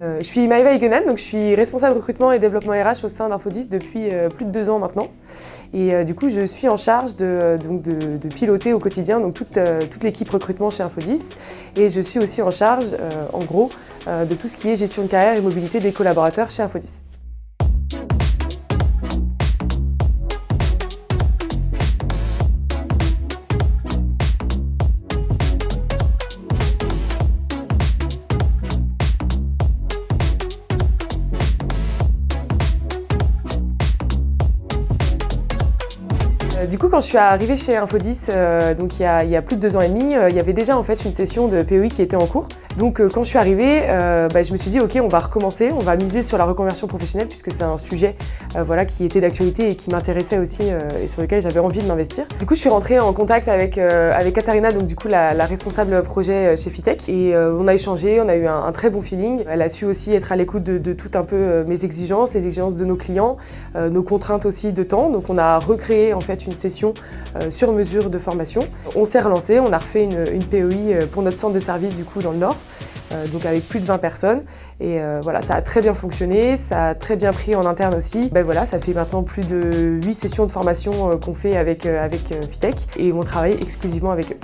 Je suis Maëva Huguenan, donc je suis responsable recrutement et développement RH au sein d'Infodis depuis plus de 2 ans maintenant. Et du coup, je suis en charge de piloter au quotidien donc toute l'équipe recrutement chez Infodis. Et je suis aussi en charge, en gros, de tout ce qui est gestion de carrière et mobilité des collaborateurs chez Infodis. Du coup, quand je suis arrivée chez Infodis, donc il y a plus de 2 ans et demi, il y avait déjà en fait une session de POI qui était en cours. Donc quand je suis arrivée, je me suis dit ok, on va recommencer, on va miser sur la reconversion professionnelle puisque c'est un sujet qui était d'actualité et qui m'intéressait aussi et sur lequel j'avais envie de m'investir. Du coup, je suis rentrée en contact avec Katharina, donc du coup la responsable projet chez Fitech, et on a échangé, on a eu un très bon feeling. Elle a su aussi être à l'écoute de tout un peu mes exigences, les exigences de nos clients, nos contraintes aussi de temps. Donc on a recréé en fait une session sur mesure de formation. On s'est relancé, on a refait une POI pour notre centre de service du coup dans le Nord, donc avec plus de 20 personnes. Et voilà, ça a très bien fonctionné, ça a très bien pris en interne aussi. Voilà, ça fait maintenant plus de 8 sessions de formation qu'on fait avec Fitech et on travaille exclusivement avec eux.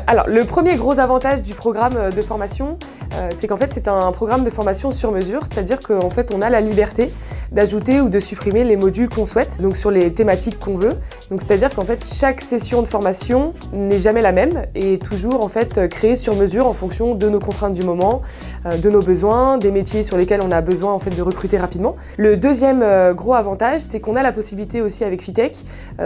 Alors, le premier gros avantage du programme de formation, c'est qu'en fait c'est un programme de formation sur mesure, c'est-à-dire qu'en fait on a la liberté d'ajouter ou de supprimer les modules qu'on souhaite, donc sur les thématiques qu'on veut. Donc c'est-à-dire qu'en fait chaque session de formation n'est jamais la même et est toujours en fait créée sur mesure en fonction de nos contraintes du moment, de nos besoins, des métiers sur lesquels on a besoin en fait de recruter rapidement. Le deuxième gros avantage, c'est qu'on a la possibilité aussi avec Fitech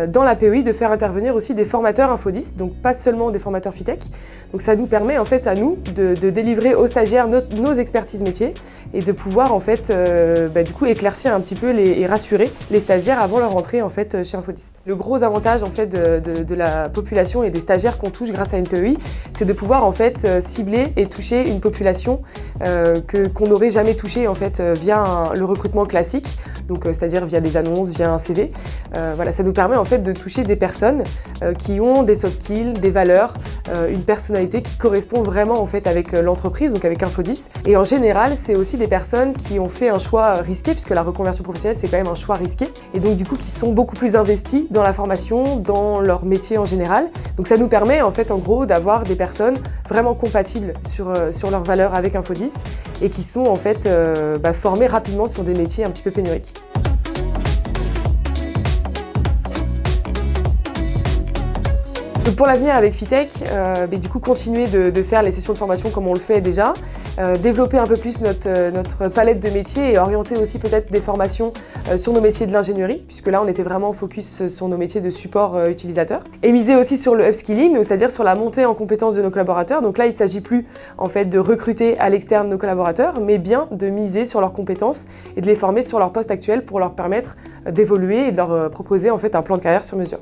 dans la POI de faire intervenir aussi des formateurs Infodis, donc pas seulement des formateurs Fitech. Donc ça nous permet en fait à nous de délivrer aux stagiaires nos expertises métiers et de pouvoir en fait du coup éclaircir un petit peu et rassurer les stagiaires avant leur entrée en fait chez Infodis. Le gros avantage en fait de la population et des stagiaires qu'on touche grâce à une POI, c'est de pouvoir en fait cibler et toucher une population qu'on n'aurait jamais touchée en fait via le recrutement classique, donc c'est-à-dire via des annonces, via un CV. Voilà, ça nous permet en fait de toucher des personnes qui ont des soft skills, des valeurs, une personnalité qui correspond vraiment en fait avec l'entreprise, donc avec Infodis. Et en général, c'est aussi des personnes qui ont fait un choix risqué, puisque la reconversion professionnelle, c'est quand même un choix risqué, et donc du coup qui sont beaucoup plus investis dans la formation, dans leur métier en général. Donc ça nous permet en fait en gros d'avoir des personnes vraiment compatibles sur leurs valeurs avec Infodis et qui sont en fait formées rapidement sur des métiers un petit peu pénuriques. Donc pour l'avenir avec Fitech, du coup continuer de faire les sessions de formation comme on le fait déjà, développer un peu plus notre palette de métiers et orienter aussi peut-être des formations sur nos métiers de l'ingénierie, puisque là on était vraiment focus sur nos métiers de support utilisateur. Et miser aussi sur le upskilling, c'est-à-dire sur la montée en compétences de nos collaborateurs. Donc là il ne s'agit plus en fait de recruter à l'externe nos collaborateurs, mais bien de miser sur leurs compétences et de les former sur leur poste actuel pour leur permettre d'évoluer et de leur proposer en fait un plan de carrière sur mesure.